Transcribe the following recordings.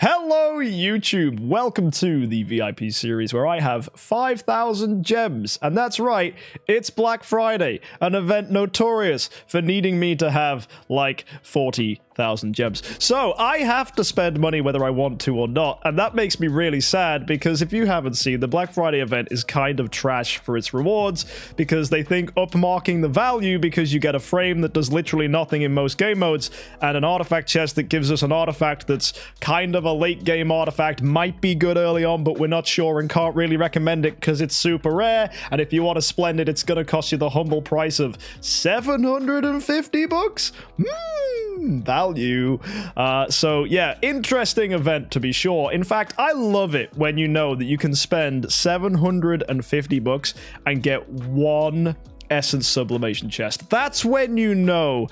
Hello YouTube, welcome to the VIP series where I have 5,000 gems, and that's right, it's Black Friday, an event notorious for needing me to have like 40,000 gems. So I have to spend money whether I want to or not, and that makes me really sad because if you haven't seen, the Black Friday event is kind of trash for its rewards because they think upmarking the value because you get a frame that does literally nothing in most game modes and an artifact chest that gives us an artifact that's kind of a late game artifact, might be good early on, but we're not sure and can't really recommend it because it's super rare, and if you want a splendid, it's gonna cost you the humble price of 750 bucks. Value. So yeah, interesting event to be sure. In fact, I love it when you know that you can spend 750 bucks and get one essence sublimation chest. That's when you know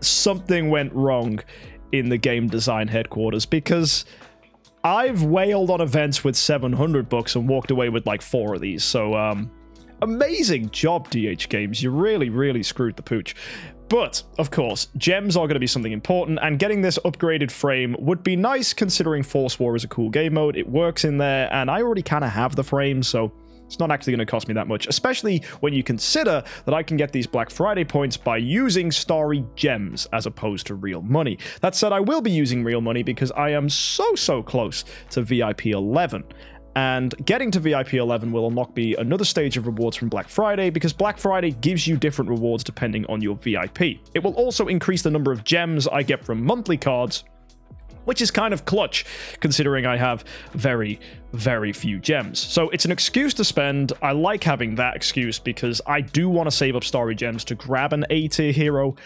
something went wrong in the game design headquarters, because I've wailed on events with 700 bucks and walked away with like 4 of these. So amazing job, DH Games. You really screwed the pooch. But, of course, gems are going to be something important, and getting this upgraded frame would be nice considering Force War is a cool game mode. It works in there, and I already kind of have the frame, so it's not actually going to cost me that much, especially when you consider that I can get these Black Friday points by using starry gems as opposed to real money. That said, I will be using real money because I am so close to VIP 11. And getting to VIP 11 will unlock me another stage of rewards from Black Friday, because Black Friday gives you different rewards depending on your VIP. It will also increase the number of gems I get from monthly cards, which is kind of clutch, considering I have very few gems. So it's an excuse to spend. I like having that excuse because I do want to save up starry gems to grab an A-tier hero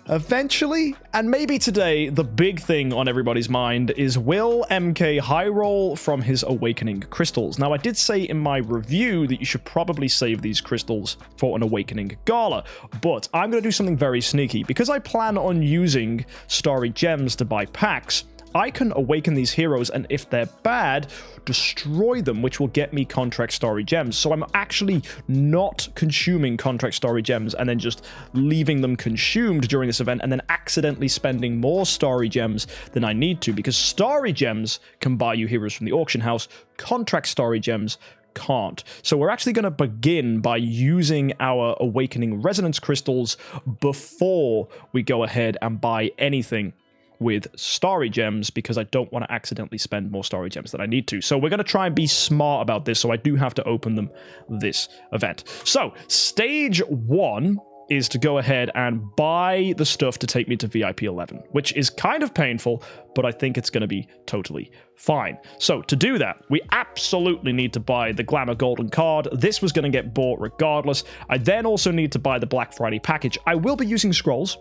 eventually. And maybe today, the big thing on everybody's mind is, will MK high roll from his Awakening crystals? Now, I did say in my review that you should probably save these crystals for an Awakening Gala, but I'm going to do something very sneaky. Because I plan on using starry gems to buy packs, I can awaken these heroes, and if they're bad, destroy them, which will get me contract starry gems. So I'm actually not consuming contract starry gems and then just leaving them consumed during this event and then accidentally spending more starry gems than I need to, because starry gems can buy you heroes from the auction house, contract starry gems can't. So we're actually going to begin by using our Awakening Resonance crystals before we go ahead and buy anything with starry gems, because I don't want to accidentally spend more starry gems than I need to. So we're going to try and be smart about this, so I do have to open them this event. So stage 1 is to go ahead and buy the stuff to take me to VIP 11, which is kind of painful, but I think it's going to be totally fine. So to do that, we absolutely need to buy the Glamour Golden card. This was going to get bought regardless. I then also need to buy the Black Friday package. I will be using scrolls,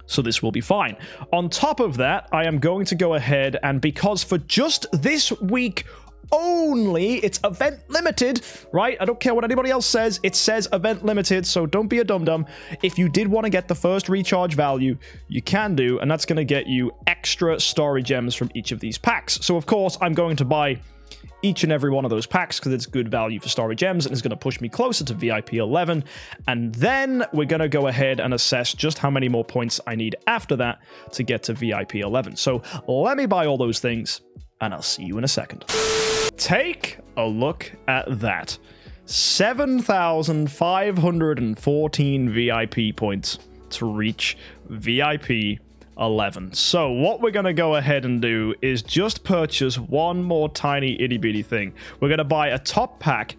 so this will be fine. On top of that, I am going to go ahead and, because for just this week only, it's event limited, right? I don't care what anybody else says. It says event limited, so don't be a dum-dum. If you did want to get the first recharge value, you can do, and that's going to get you extra starry gems from each of these packs. So of course, I'm going to buy each and every one of those packs because it's good value for starry gems and it's going to push me closer to VIP 11. And then we're going to go ahead and assess just how many more points I need after that to get to VIP 11. So let me buy all those things and I'll see you in a second. Take a look at that. 7,514 VIP points to reach VIP 11. So what we're going to go ahead and do is just purchase one more tiny itty bitty thing. We're going to buy a top pack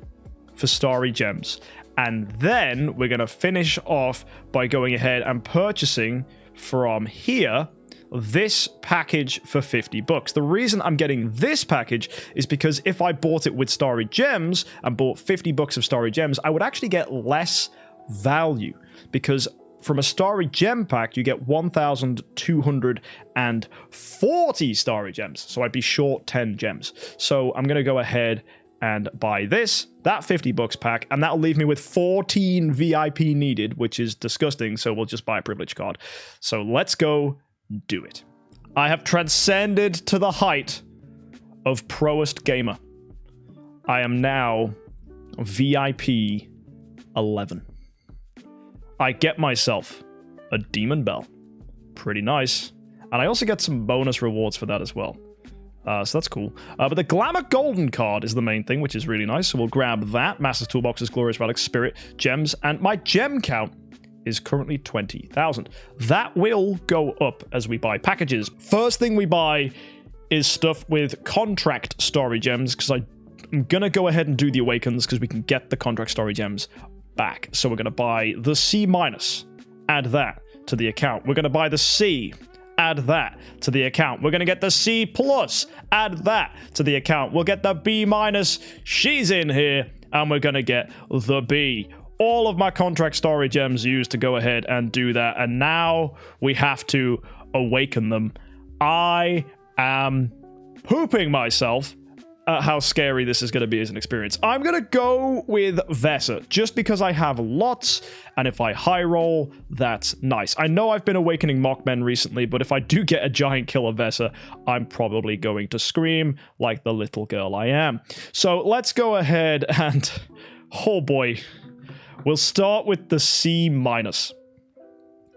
for starry gems, and then we're going to finish off by going ahead and purchasing from here this package for 50 bucks. The reason I'm getting this package is because if I bought it with starry gems and bought 50 bucks of starry gems, I would actually get less value, because from a starry gem pack, you get 1,240 starry gems. So I'd be short 10 gems. So I'm going to go ahead and buy that 50 bucks pack, and that'll leave me with 14 VIP needed, which is disgusting. So we'll just buy a privilege card. So let's go do it. I have transcended to the height of Proest Gamer. I am now VIP 11. I get myself a Demon Bell. Pretty nice. And I also get some bonus rewards for that as well. So that's cool. But the Glamour Golden card is the main thing, which is really nice. So we'll grab that. Master's Toolboxes, Glorious Relics, Spirit, Gems. And my gem count is currently 20,000. That will go up as we buy packages. First thing we buy is stuff with contract story gems, because I'm going to go ahead and do the Awakens because we can get the contract story gems back. So we're going to buy the C-, add that to the account. We're going to buy the C, add that to the account. We're going to get the C+, add that to the account. We'll get the B-, she's in here, and we're going to get the B. All of my contract story gems used to go ahead and do that, and now we have to awaken them. I am pooping myself at how scary this is going to be as an experience. I'm going to go with Vesa, just because I have lots, and if I high roll, that's nice. I know I've been awakening Mockmen recently, but if I do get a giant killer Vesa, I'm probably going to scream like the little girl I am. So let's go ahead and... oh boy. We'll start with the C-.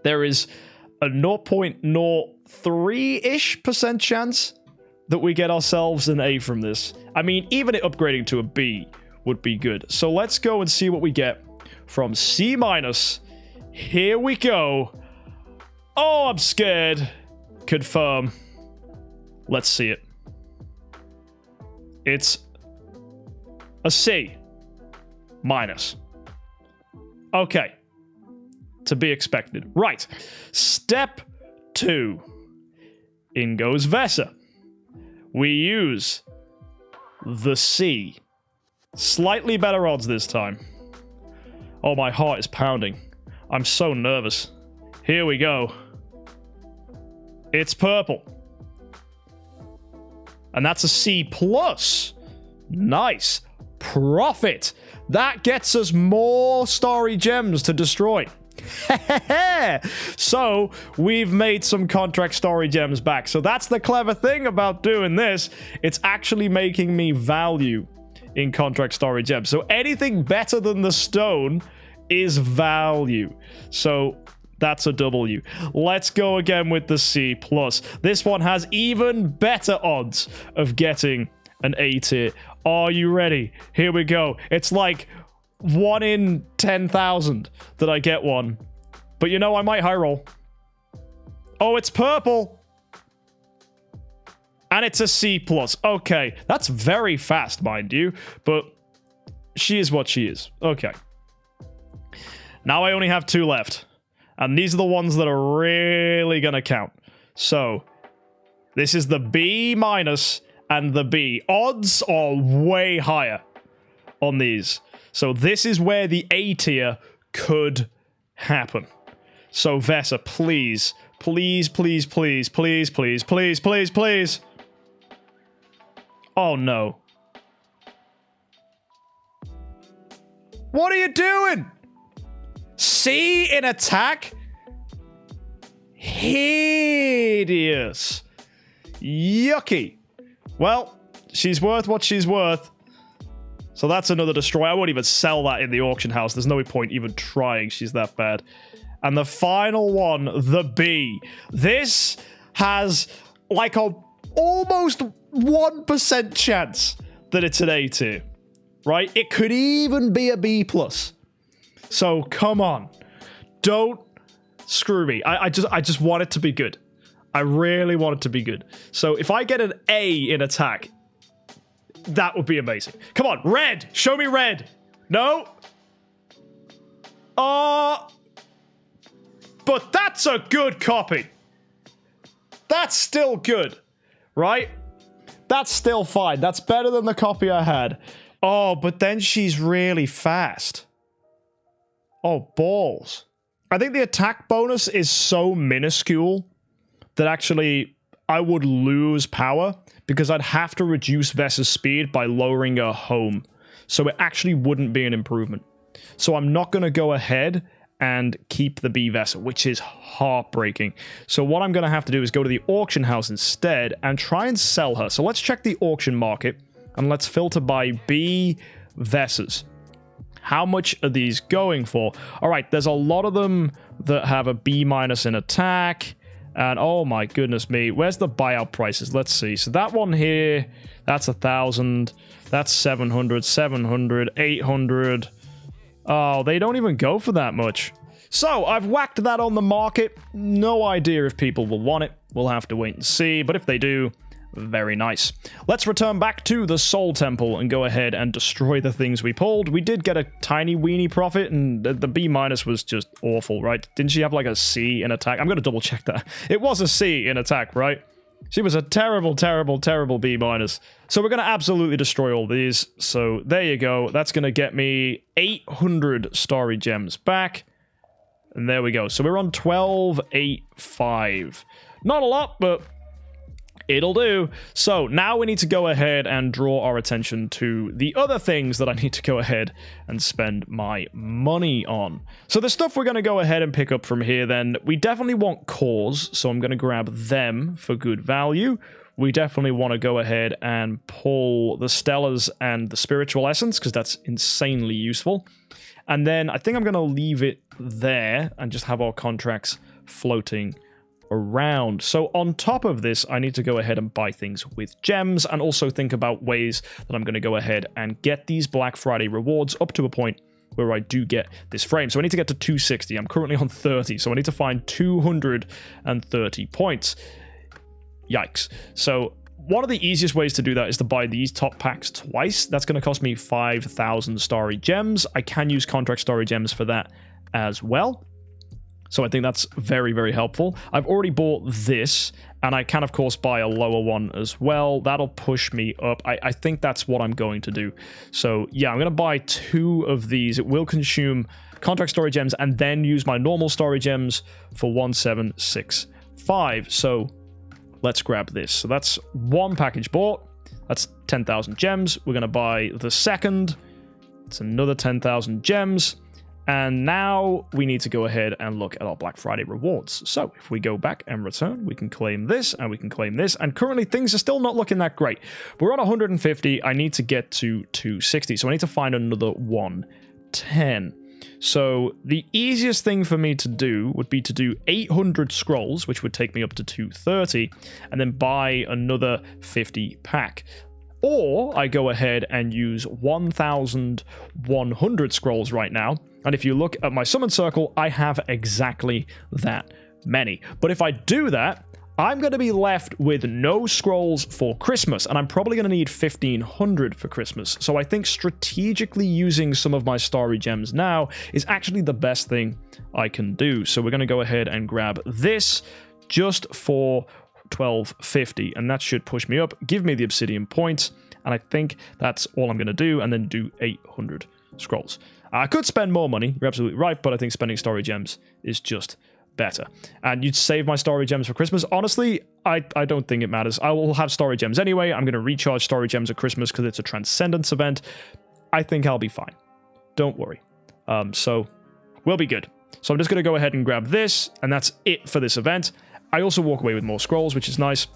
There is a 0.03-ish% chance that we get ourselves an A from this. I mean, even it upgrading to a B would be good. So let's go and see what we get from C-. Here we go. Oh, I'm scared. Confirm. Let's see it. It's a C-. Okay. To be expected. Right. Step 2. In goes Vesa. We use the C. Slightly better odds this time. Oh, my heart is pounding. I'm so nervous. Here we go. It's purple. And that's a C+. Nice. Profit. That gets us more story gems to destroy. So we've made some contract story gems back. So that's the clever thing about doing this. It's actually making me value in contract story gems. So anything better than the stone is value. So that's a W. Let's go again with the C+. This one has even better odds of getting an A tier. Are you ready? Here we go. It's like 1 in 10,000 that I get one. But you know, I might high roll. Oh, it's purple. And it's a C+. Okay, that's very fast, mind you. But she is what she is. Okay. Now I only have 2 left. And these are the ones that are really going to count. So, this is the B- and the B. Odds are way higher on these. So this is where the A tier could happen. So Vesa, please. Please, please, please, please, please, please, please, please. Oh no. What are you doing? C in attack? Hideous. Yucky. Well, she's worth what she's worth. So that's another destroy. I won't even sell that in the auction house. There's no point even trying. She's that bad. And the final one, the B. This has like a almost 1% chance that it's an A tier. Right? It could even be a B+. So come on. Don't screw me. I just want it to be good. I really want it to be good. So if I get an A in attack, that would be amazing. Come on, red! Show me red! No? But that's a good copy. That's still good, right? That's still fine. That's better than the copy I had. Oh, but then she's really fast. Oh, balls. I think the attack bonus is so minuscule that actually I would lose power because I'd have to reduce Vesa's speed by lowering her home. So it actually wouldn't be an improvement. So I'm not going to go ahead and keep the B Vesa, which is heartbreaking. So what I'm going to have to do is go to the auction house instead and try and sell her. So let's check the auction market and let's filter by B Vesas. How much are these going for? All right, there's a lot of them that have a B- in attack. And oh my goodness me, where's the buyout prices? Let's see. So that one here, that's 1,000. That's 700, 700, 800. Oh, they don't even go for that much. So I've whacked that on the market. No idea if people will want it. We'll have to wait and see. But if they do, very nice. Let's return back to the Soul Temple and go ahead and destroy the things we pulled. We did get a tiny weeny profit, and the B- was just awful, right? Didn't she have like a C in attack? I'm going to double check that. It was a C in attack, right? She was a terrible, terrible, terrible B-. So we're going to absolutely destroy all these. So there you go. That's going to get me 800 Starry Gems back. And there we go. So we're on 1285. Not a lot, but it'll do. So now we need to go ahead and draw our attention to the other things that I need to go ahead and spend my money on. So the stuff we're going to go ahead and pick up from here then, we definitely want cores, so I'm going to grab them for good value. We definitely want to go ahead and pull the Stellars and the Spiritual Essence, because that's insanely useful. And then I think I'm going to leave it there and just have our contracts floating around. So on top of this, I need to go ahead and buy things with gems and also think about ways that I'm going to go ahead and get these Black Friday rewards up to a point where I do get this frame. So I need to get to 260. I'm currently on 30, so I need to find 230 points. Yikes. So one of the easiest ways to do that is to buy these top packs twice. That's going to cost me 5,000 Starry Gems. I can use contract Starry Gems for that as well. So I think that's very, very helpful. I've already bought this, and I can, of course, buy a lower one as well. That'll push me up. I think that's what I'm going to do. So, yeah, I'm going to buy 2 of these. It will consume contract Starry Gems and then use my normal Starry Gems for 1765. So let's grab this. So that's 1 package bought. That's 10,000 gems. We're going to buy the second. It's another 10,000 gems. And now we need to go ahead and look at our Black Friday rewards. So if we go back and return, we can claim this and we can claim this. And currently things are still not looking that great. We're on 150. I need to get to 260. So I need to find another 110. So the easiest thing for me to do would be to do 800 scrolls, which would take me up to 230, and then buy another 50 pack. Or I go ahead and use 1,100 scrolls right now. And if you look at my summon circle, I have exactly that many. But if I do that, I'm going to be left with no scrolls for Christmas, and I'm probably going to need 1,500 for Christmas. So I think strategically using some of my Starry Gems now is actually the best thing I can do. So we're going to go ahead and grab this just for 1250, and that should push me up, give me the obsidian points, and I think that's all I'm going to do, and then do 800 scrolls. I could spend more money, you're absolutely right, but I think spending Starry Gems is just better. And you'd save my Starry Gems for Christmas. Honestly, I don't think it matters. I will have Starry Gems anyway. I'm going to recharge Starry Gems at Christmas because it's a Transcendence event. I think I'll be fine. Don't worry. So we'll be good. So I'm just going to go ahead and grab this, and that's it for this event. I also walk away with more scrolls, which is nice.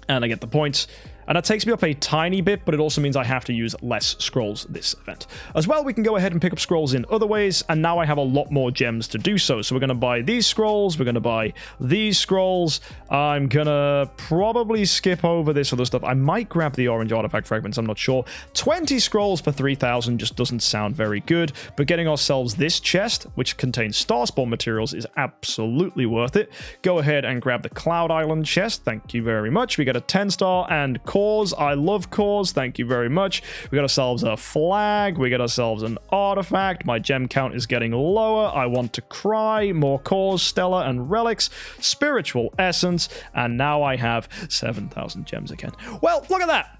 And I get the points. And that takes me up a tiny bit, but it also means I have to use less scrolls this event. As well, we can go ahead and pick up scrolls in other ways, and now I have a lot more gems to do so. So we're going to buy these scrolls, we're going to buy these scrolls. I'm going to probably skip over this other stuff. I might grab the orange artifact fragments, I'm not sure. 20 scrolls for 3,000 just doesn't sound very good, but getting ourselves this chest, which contains Starspawn materials, is absolutely worth it. Go ahead and grab the Cloud Island chest, thank you very much. We get a 10-star and cores. I love cores, thank you very much. We got ourselves a flag, we got ourselves an artifact. My gem count is getting lower. I want to cry. More cores, stellar and relics, spiritual essence, and now I have 7,000 gems again. Well, look at that.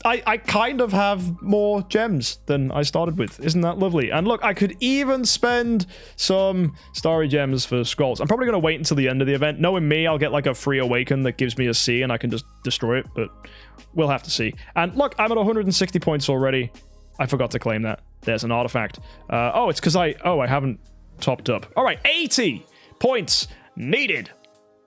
I kind of have more gems than I started with. Isn't that lovely? And look, I could even spend some Starry Gems for scrolls. I'm probably going to wait until the end of the event. Knowing me, I'll get like a free awaken that gives me a C and I can just destroy it, but we'll have to see. And look, I'm at 160 points already. I forgot to claim that. There's an artifact. Oh, it's because I haven't topped up. All right, 80 points needed.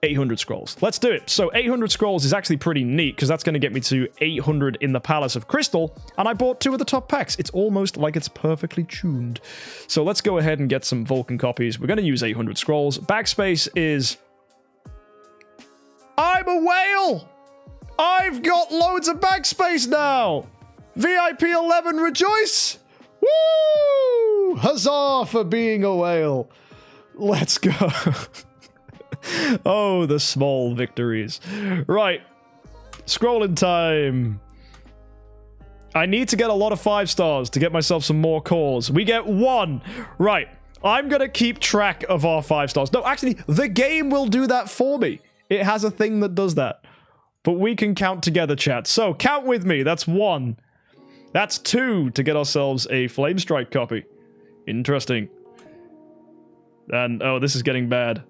800 scrolls. Let's do it. So 800 scrolls is actually pretty neat because that's going to get me to 800 in the Palace of Crystal, and I bought 2 of the top packs. It's almost like it's perfectly tuned. So let's go ahead and get some Vulcan copies. We're going to use 800 scrolls. Backspace is I'm a whale! I've got loads of backspace now! VIP 11 rejoice! Woo! Huzzah for being a whale. Let's go. Oh, the small victories. Right. Scrolling time. I need to get a lot of 5 stars to get myself some more cores. We get 1. Right. I'm going to keep track of our 5 stars. No, actually, the game will do that for me. It has a thing that does that. But we can count together, chat. So, count with me. That's 1. That's 2 to get ourselves a Flame Strike copy. Interesting. And, oh, this is getting bad.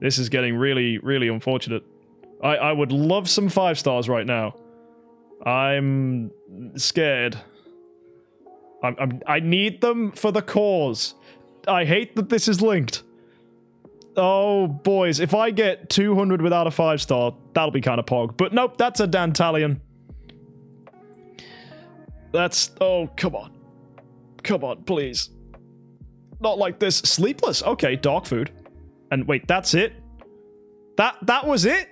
This is getting really, really unfortunate. I would love some 5 stars right now. I'm scared. I need them for the cause. I hate that this is linked. Oh, boys, if I get 200 without a 5 star, that'll be kind of pog. But nope, that's a Dantalion. That's... oh, come on. Come on, please. Not like this. Sleepless. Okay, dog food. And wait, that's it? That was it?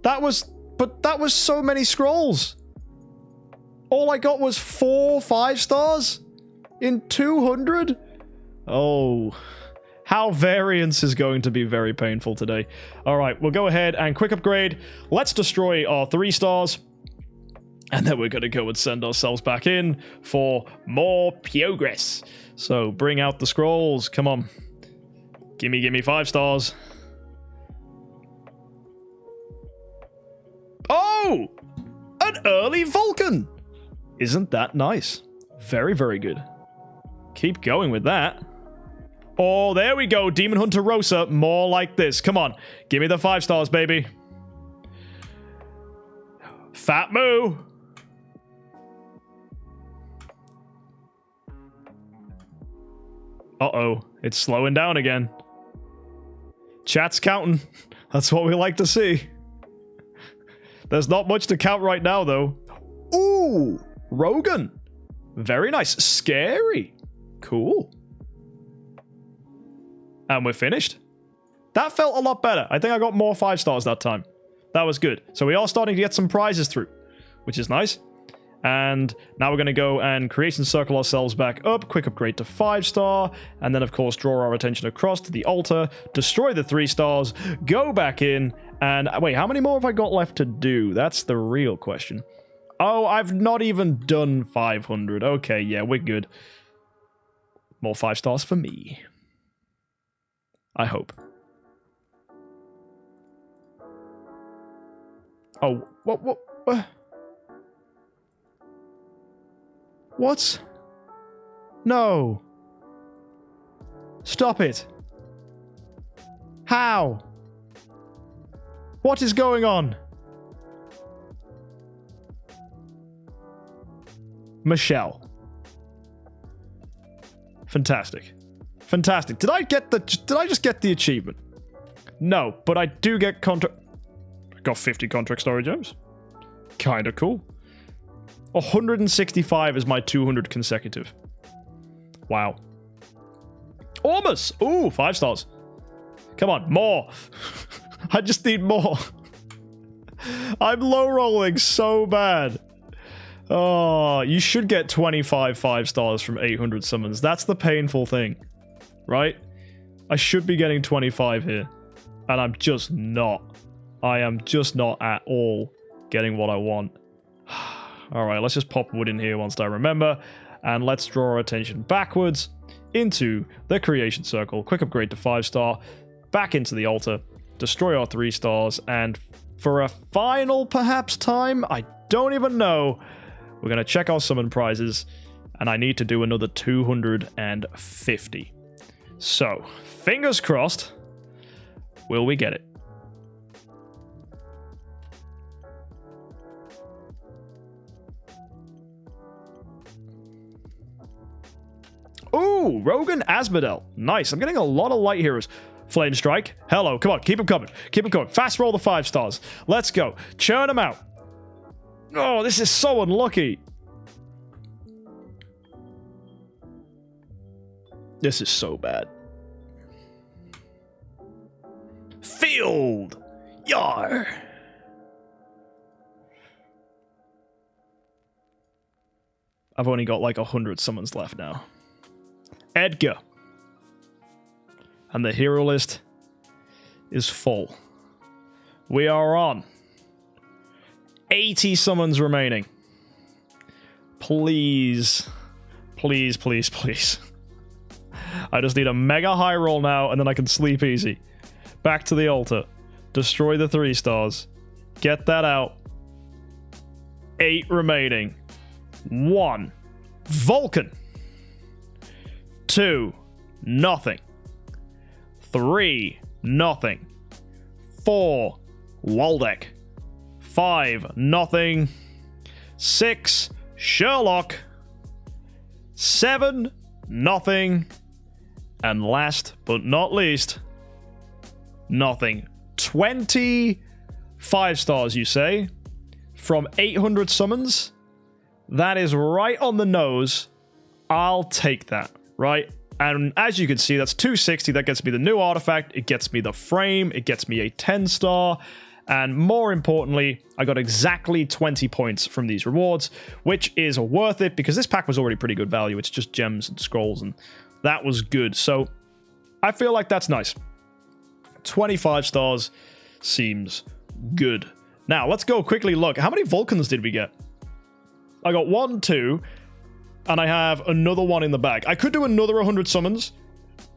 That was... but that was so many scrolls. All I got was 4 5 stars? In 200? Oh... how variance is going to be very painful today. Alright, we'll go ahead and quick upgrade. Let's destroy our 3 stars. And then we're going to go and send ourselves back in for more progress. So, bring out the scrolls. Come on. Gimme 5 stars. Oh! An early Vulcan! Isn't that nice? Very, very good. Keep going with that. Oh, there we go. Demon Hunter Rosa. More like this. Come on. Give me the 5 stars, baby. Fat Moo. Uh-oh. It's slowing down again. Chat's counting. That's what we like to see. There's not much to count right now, though. Ooh! Rogan. Very nice. Scary. Cool. And we're finished. That felt a lot better. I think I got more 5 stars that time. That was good. So we are starting to get some prizes through, which is nice. And now we're going to go and create and circle ourselves back up. Quick upgrade to 5 star. And then, of course, draw our attention across to the altar. Destroy the 3 stars. Go back in. And wait, how many more have I got left to do? That's the real question. Oh, I've not even done 500. Okay, yeah, we're good. More 5 stars for me. I hope. Oh, what? What? No. Stop it. How? What is going on? Michelle. Fantastic. Fantastic. Did I just get the achievement? No, but I do get contract. I got 50 contract story gems. Kinda cool. 165 is my 200 consecutive. Wow. Ormus! Ooh, 5 stars. Come on, more. I just need more. I'm low rolling so bad. Oh, you should get 25 5 stars from 800 summons. That's the painful thing. Right? I should be getting 25 here. And I'm just not. I am just not at all getting what I want. Alright, let's just pop wood in here once I remember. And let's draw our attention backwards into the creation circle. Quick upgrade to 5 star. Back into the altar. Destroy our 3 stars. And for a final, perhaps, time, I don't even know. We're going to check our summon prizes. And I need to do another 250. So, fingers crossed. Will we get it? Ooh, Rogan Asmodel. Nice. I'm getting a lot of light heroes. Flame Strike. Hello. Come on. Keep them coming. Keep them coming. Fast roll the 5 stars. Let's go. Churn them out. Oh, this is so unlucky. This is so bad. Field. Yar. I've only got like 100 summons left now. Edgar. And the hero list is full. We are on 80 summons remaining. Please. Please, please, please. I just need a mega high roll now, and then I can sleep easy. Back to the altar. Destroy the 3 stars. Get that out. 8 remaining. 1. Vulcan. 2. Nothing. 3. Nothing. 4. Waldeck. 5. Nothing. 6. Sherlock. 7. Nothing. And last but not least, nothing. 25 stars, you say? From 800 summons? That is right on the nose. I'll take that, right? And as you can see, that's 260. That gets me the new artifact. It gets me the frame. It gets me a 10-star. And more importantly, I got exactly 20 points from these rewards, which is worth it because this pack was already pretty good value. It's just gems and scrolls, and that was good. So I feel like that's nice. 25 stars seems good. Now, let's go quickly look. How many Vulcans did we get? I got 1, 2, and I have another one in the bag. I could do another 100 summons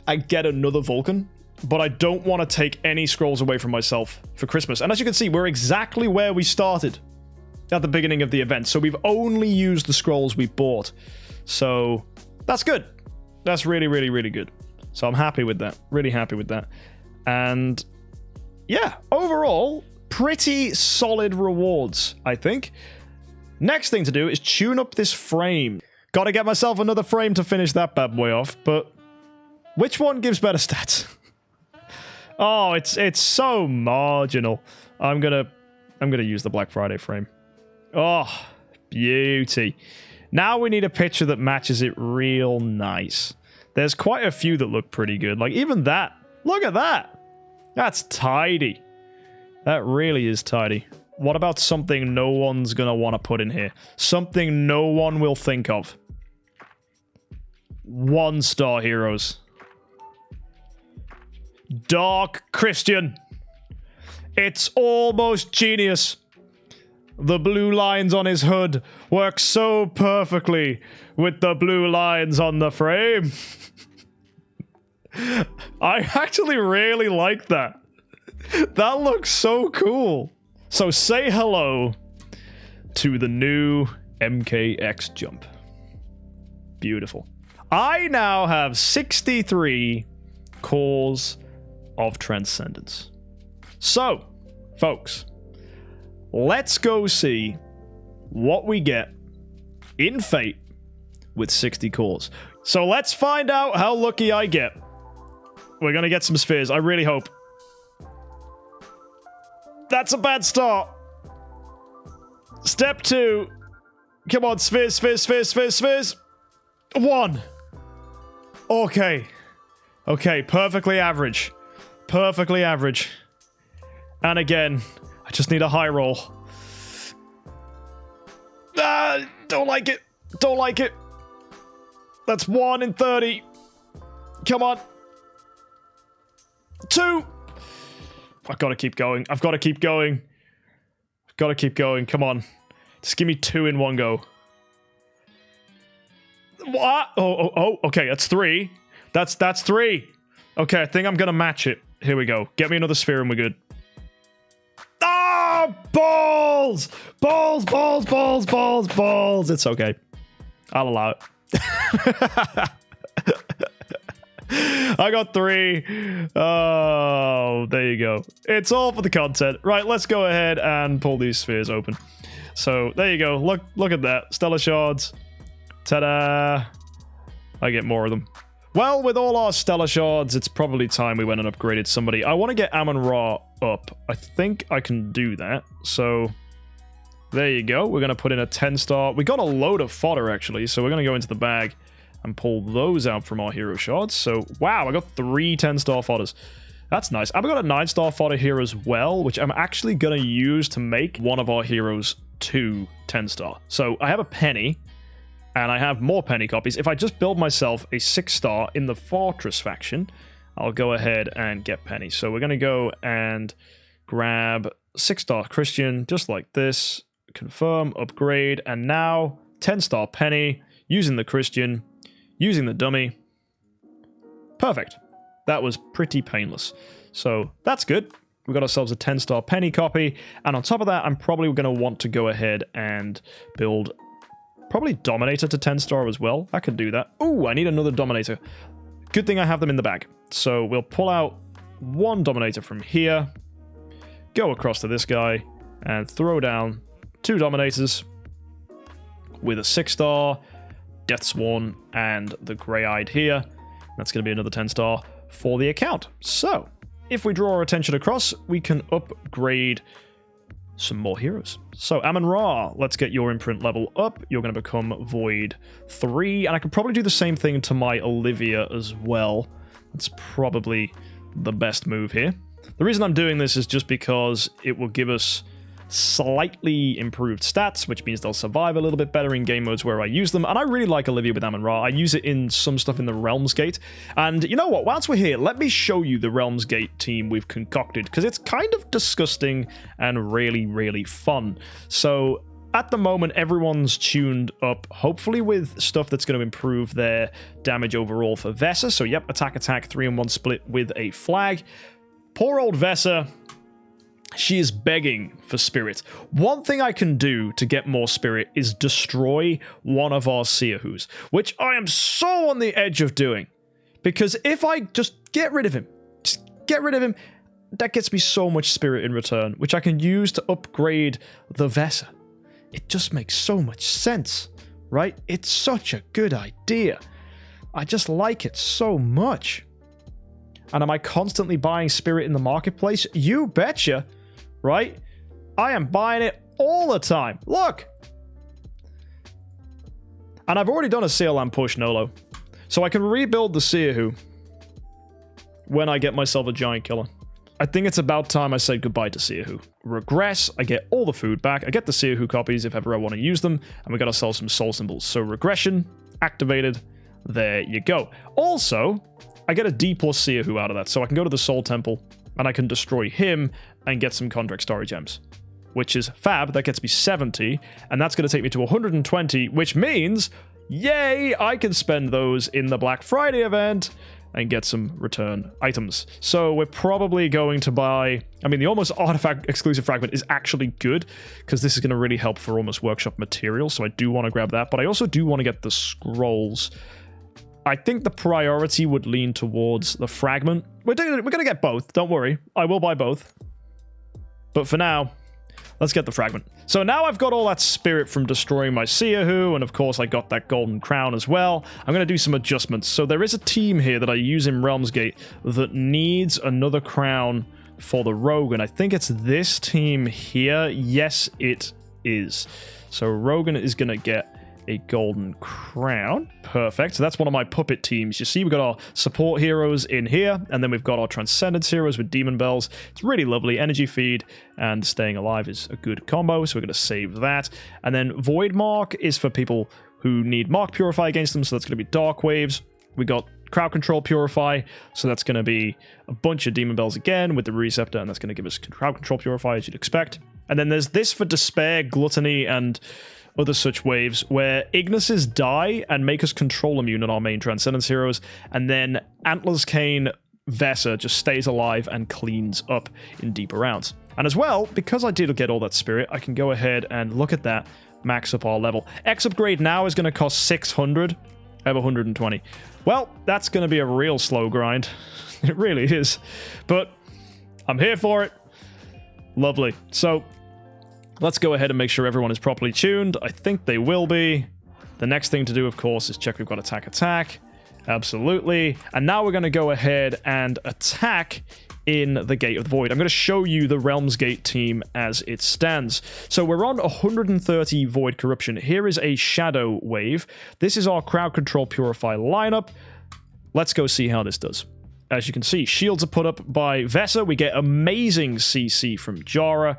and get another Vulcan, but I don't want to take any scrolls away from myself for Christmas. And as you can see, we're exactly where we started at the beginning of the event. So we've only used the scrolls we bought. So that's good. That's really, really, really good. So I'm happy with that. Really happy with that. And yeah, overall, pretty solid rewards, I think. Next thing to do is tune up this frame. Got to get myself another frame to finish that bad boy off, but which one gives better stats? Oh, it's so marginal. I'm gonna use the Black Friday frame. Oh, beauty. Now we need a picture that matches it real nice. There's quite a few that look pretty good. Like even that. Look at that. That's tidy. That really is tidy. What about something no one's gonna want to put in here? Something no one will think of. 1-star heroes. Dark Christian. It's almost genius. The blue lines on his hood work so perfectly with the blue lines on the frame. I actually really like that. That looks so cool. So say hello to the new MKxJUMP. Beautiful. I now have 63 cores of Transcendence. So, folks, let's go see what we get in Fate with 60 cores. So let's find out how lucky I get. We're gonna get some spheres, I really hope. That's a bad start. Step 2. Come on, spheres, spheres, spheres, spheres, spheres. 1. Okay. Okay, perfectly average. Perfectly average. And again, I just need a high roll. Ah, don't like it. Don't like it. That's 1 in 30. Come on. 2. I've got to keep going. I've got to keep going. I've got to keep going. Come on. Just give me 2 in one go. What? Oh, okay. That's 3. That's 3. Okay, I think I'm going to match it. Here we go. Get me another sphere and we're good. Ah, balls! Balls, balls, balls, balls, balls. It's okay. I'll allow it. I got 3. Oh, there you go. It's all for the content. Right, let's go ahead and pull these spheres open. So, there you go. Look at that. Stellar shards. Ta-da! I get more of them. Well, with all our stellar shards, it's probably time we went and upgraded somebody. I want to get Amon-Ra up. I think I can do that. So, there you go. We're going to put in a 10-star. We got a load of fodder, actually. So, we're going to go into the bag and pull those out from our hero shards. So, wow, I got 3 10-star fodders. That's nice. I've got a 9-star fodder here as well, which I'm actually going to use to make one of our heroes 2 10-star. So I have a penny, and I have more penny copies. If I just build myself a 6-star in the Fortress faction, I'll go ahead and get penny. So we're going to go and grab 6-star Christian, just like this. Confirm, upgrade, and now 10-star penny, using the Christian, using the dummy. Perfect. That was pretty painless. So that's good. We got ourselves a 10-star penny copy, and on top of that, I'm probably going to want to go ahead and build probably Dominator to 10-star as well. I could do that. Ooh, I need another Dominator. Good thing I have them in the bag. So we'll pull out 1 Dominator from here, go across to this guy, and throw down 2 Dominators with a 6-star, Deathsworn, and the Grey-Eyed here. That's going to be another 10-star for the account. So, if we draw our attention across, we can upgrade some more heroes. So, Amun-Ra, let's get your imprint level up. You're going to become Void 3, and I could probably do the same thing to my Olivia as well. That's probably the best move here. The reason I'm doing this is just because it will give us slightly improved stats, which means they'll survive a little bit better in game modes where I use them. And I really like Olivia with Amun-Ra. I use it in some stuff in the Realms Gate. And you know what? Whilst we're here, let me show you the Realms Gate team we've concocted, because it's kind of disgusting and really, really fun. So at the moment, everyone's tuned up, hopefully with stuff that's going to improve their damage overall for Vesa. So yep, attack, 3-in-1 split with a flag. Poor old Vesa. She is begging for spirit. One thing I can do to get more spirit is destroy one of our Seahus, which I am so on the edge of doing. Because if I just get rid of him, that gets me so much spirit in return, which I can use to upgrade the Vesa. It just makes so much sense, right? It's such a good idea. I just like it so much. And am I constantly buying spirit in the marketplace? You betcha. Right? I am buying it all the time. Look! And I've already done a CLM push, Nolo. So I can rebuild the Seahu when I get myself a giant killer. I think it's about time I said goodbye to Seahu. Regress, I get all the food back. I get the Seahu copies if ever I want to use them. And we got ourselves some soul symbols. So regression, activated. There you go. Also, I get a D+ Seahu out of that. So I can go to the Soul Temple and I can destroy him and get some Contract Story Gems, which is fab. That gets me 70, and that's going to take me to 120, which means, yay, I can spend those in the Black Friday event and get some return items. So we're probably going to buy, I mean, the Almost Artifact exclusive fragment is actually good, because this is going to really help for Almost Workshop material, so I do want to grab that, but I also do want to get the scrolls. I think the priority would lean towards the fragment. We're going to get both, don't worry. I will buy both. But for now, let's get the fragment. So now I've got all that spirit from destroying my Seahu, and of course I got that golden crown as well. I'm going to do some adjustments. So there is a team here that I use in Realms Gate that needs another crown for the Rogue, and I think it's this team here. Yes, it is. So Rogan is going to get a golden crown. Perfect. So that's one of my puppet teams. You see, we've got our support heroes in here, and then we've got our transcendence heroes with demon bells. It's really lovely. Energy feed and staying alive is a good combo, so we're going to save that. And then void mark is for people who need mark purify against them, so that's going to be dark waves. We got crowd control purify, so that's going to be a bunch of demon bells again with the receptor, and that's going to give us crowd control purify, as you'd expect. And then there's this for despair, gluttony, and other such waves, where Ignises die and make us control immune on our main Transcendence heroes, and then Antlers Cane Vesa just stays alive and cleans up in deeper rounds. And as well, because I did get all that spirit, I can go ahead and look at that, max up our level. X upgrade now is going to cost 600. I have 120. Well, that's going to be a real slow grind. It really is. But I'm here for it. Lovely. So let's go ahead and make sure everyone is properly tuned. I think they will be. The next thing to do, of course, is check we've got attack. Absolutely. And now we're going to go ahead and attack in the Gate of the Void. I'm going to show you the Realms Gate team as it stands. So we're on 130 Void Corruption. Here is a Shadow Wave. This is our Crowd Control Purify lineup. Let's go see how this does. as you can see, shields are put up by Vesa. We get amazing CC from Jara.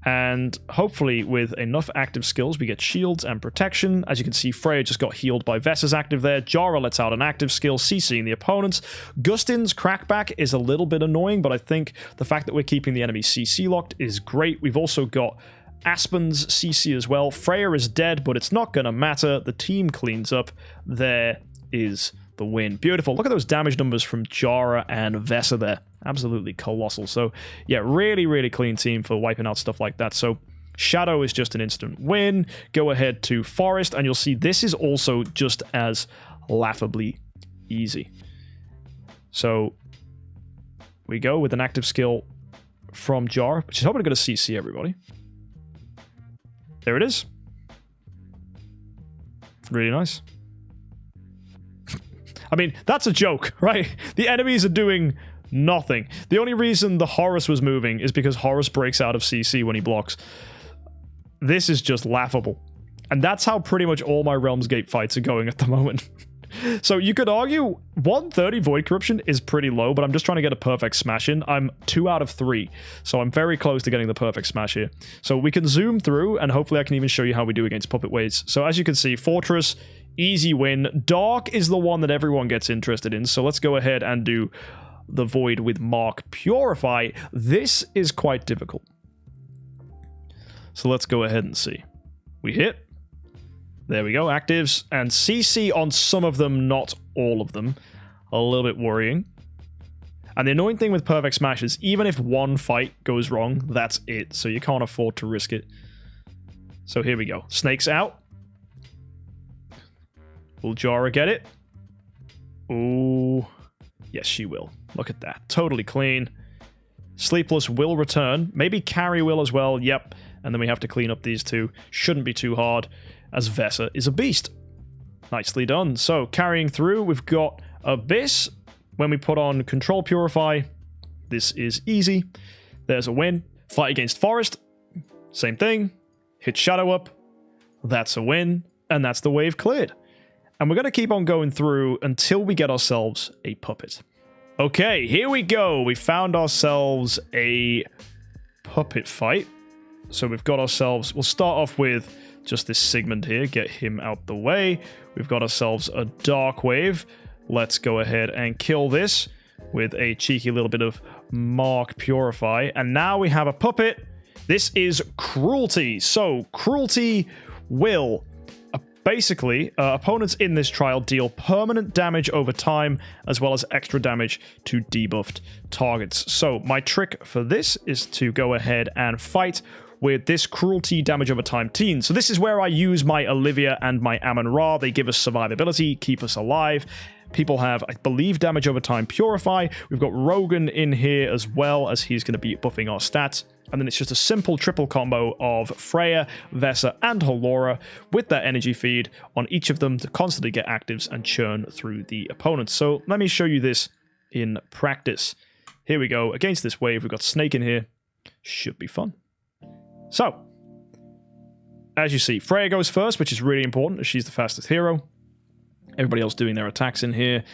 And hopefully with enough active skills, we get shields and protection. As you can see, Freya just got healed by Vesa's active there. Jara lets out an active skill, CCing the opponents. Gustin's crackback is a little bit annoying, but I think the fact that we're keeping the enemy CC locked is great. We've also got Aspen's CC as well. Freya is dead, but it's not going to matter. The team cleans up. There is the win. Beautiful. Look at those damage numbers from Jara and Vesa there. Absolutely colossal. So, yeah, really, really clean team for wiping out stuff like that. So, Shadow is just an instant win. Go ahead to Forest, and you'll see this is also just as laughably easy. So, we go with an active skill from Jara, which is hoping to go to CC everybody. There it is. Really nice. I mean, that's a joke, right? The enemies are doing nothing. The only reason the Horus was moving is because Horus breaks out of CC when he blocks. This is just laughable. And that's how pretty much all my Realms Gate fights are going at the moment. So you could argue 130 Void Corruption is pretty low, but I'm just trying to get a perfect smash in. I'm 2 out of 3, so I'm very close to getting the perfect smash here. So we can zoom through, and hopefully I can even show you how we do against Puppet Waves. So as you can see, Fortress, easy win. Dark is the one that everyone gets interested in, so let's go ahead and do the Void with Mark Purify. This is quite difficult. So let's go ahead and see. We hit. There we go, actives, and CC on some of them, not all of them. A little bit worrying. And the annoying thing with Perfect Smash is even if one fight goes wrong, that's it. So you can't afford to risk it. So here we go. Snake's out. Will Jara get it? Ooh. Yes, she will. Look at that. Totally clean. Sleepless will return. Maybe Carry will as well. Yep. And then we have to clean up these two. Shouldn't be too hard, as Vesa is a beast. Nicely done. So, carrying through, we've got Abyss. When we put on Control Purify, this is easy. There's a win. Fight against Forest. Same thing. Hit Shadow up. That's a win. And that's the wave cleared. And we're going to keep on going through until we get ourselves a puppet. Okay, here we go. We found ourselves a puppet fight. So we've got ourselves... We'll start off with just this Sigmund here. Get him out the way. We've got ourselves a Dark Wave. Let's go ahead and kill this with a cheeky little bit of Mark Purify. And now we have a puppet. This is Cruelty. So Cruelty will... Basically, opponents in this trial deal permanent damage over time, as well as extra damage to debuffed targets. So my trick for this is to go ahead and fight with this Cruelty damage over time teen. So this is where I use my Olivia and my Amun-Ra. They give us survivability, keep us alive. People have, I believe, damage over time Purify. We've got Rogan in here as well, as he's going to be buffing our stats. And then it's just a simple triple combo of Freya, Vesa, and Halora with that energy feed on each of them to constantly get actives and churn through the opponents. So let me show you this in practice. Here we go. Against this wave, we've got Snake in here. Should be fun. So, as you see, Freya goes first, which is really important as she's the fastest hero. Everybody else doing their attacks in here.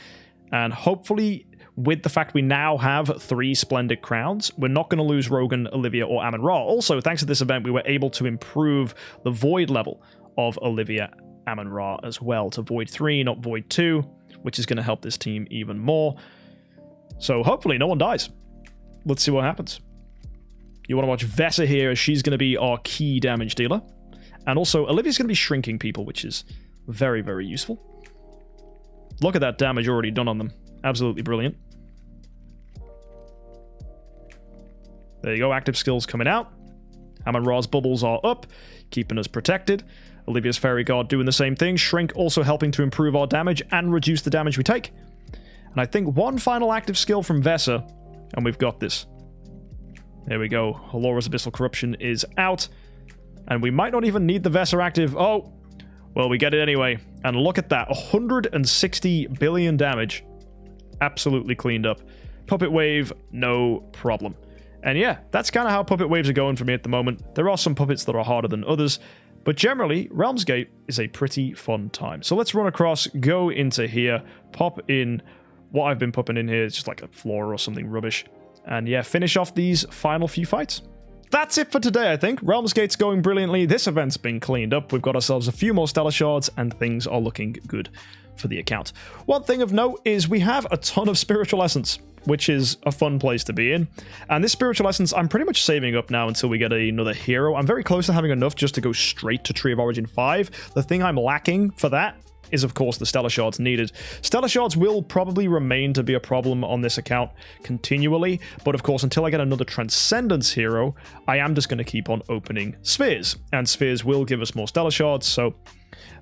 And hopefully... with the fact we now have 3 Splendid Crowns, we're not going to lose Rogan, Olivia, or Amun-Ra. Also, thanks to this event, we were able to improve the Void level of Olivia, Amun-Ra as well to Void 3, not Void 2, which is going to help this team even more. So hopefully no one dies. Let's see what happens. You want to watch Vesa here, as she's going to be our key damage dealer. And also, Olivia's going to be shrinking people, which is very, very useful. Look at that damage already done on them. Absolutely brilliant. There you go, active skills coming out. Amun-Ra's bubbles are up, keeping us protected. Olivia's Fairy Guard doing the same thing. Shrink also helping to improve our damage and reduce the damage we take. And I think one final active skill from Vesa, and we've got this. There we go. Halora's Abyssal Corruption is out. And we might not even need the Vesa active. Oh, well, we get it anyway. And look at that, 160 billion damage. Absolutely cleaned up. Puppet Wave, no problem. And yeah, that's kind of how Puppet Waves are going for me at the moment. There are some puppets that are harder than others, but generally, Realms Gate is a pretty fun time. So let's run across, go into here, pop in what I've been popping in here is just like a floor or something rubbish. And yeah, finish off these final few fights. That's it for today, I think. Realms Gate's going brilliantly. This event's been cleaned up. We've got ourselves a few more Stellar Shards, and things are looking good for the account. One thing of note is we have a ton of Spiritual Essence, which is a fun place to be in. And this Spiritual Essence, I'm pretty much saving up now until we get another hero. I'm very close to having enough just to go straight to Tree of Origin 5. The thing I'm lacking for that is, of course, the Stellar Shards needed. Stellar Shards will probably remain to be a problem on this account continually, but of course, until I get another Transcendence hero, I am just going to keep on opening Spheres, and Spheres will give us more Stellar Shards, so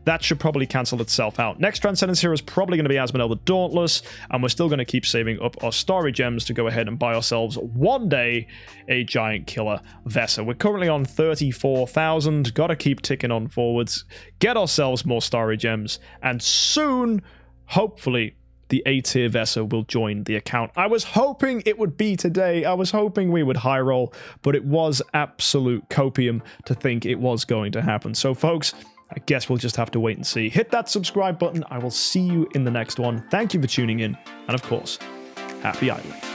that should probably cancel itself out. Next Transcendence hero is probably going to be Asmonel the Dauntless, and we're still going to keep saving up our Starry Gems to go ahead and buy ourselves one day a Giant Killer Vesa. We're currently on 34,000. Got to keep ticking on forwards, get ourselves more Starry Gems, and soon, hopefully, the A-tier Vesa will join the account. I was hoping it would be today. I was hoping we would high roll, but it was absolute copium to think it was going to happen. So, folks, I guess we'll just have to wait and see. Hit that subscribe button. I will see you in the next one. Thank you for tuning in. And of course, happy idling.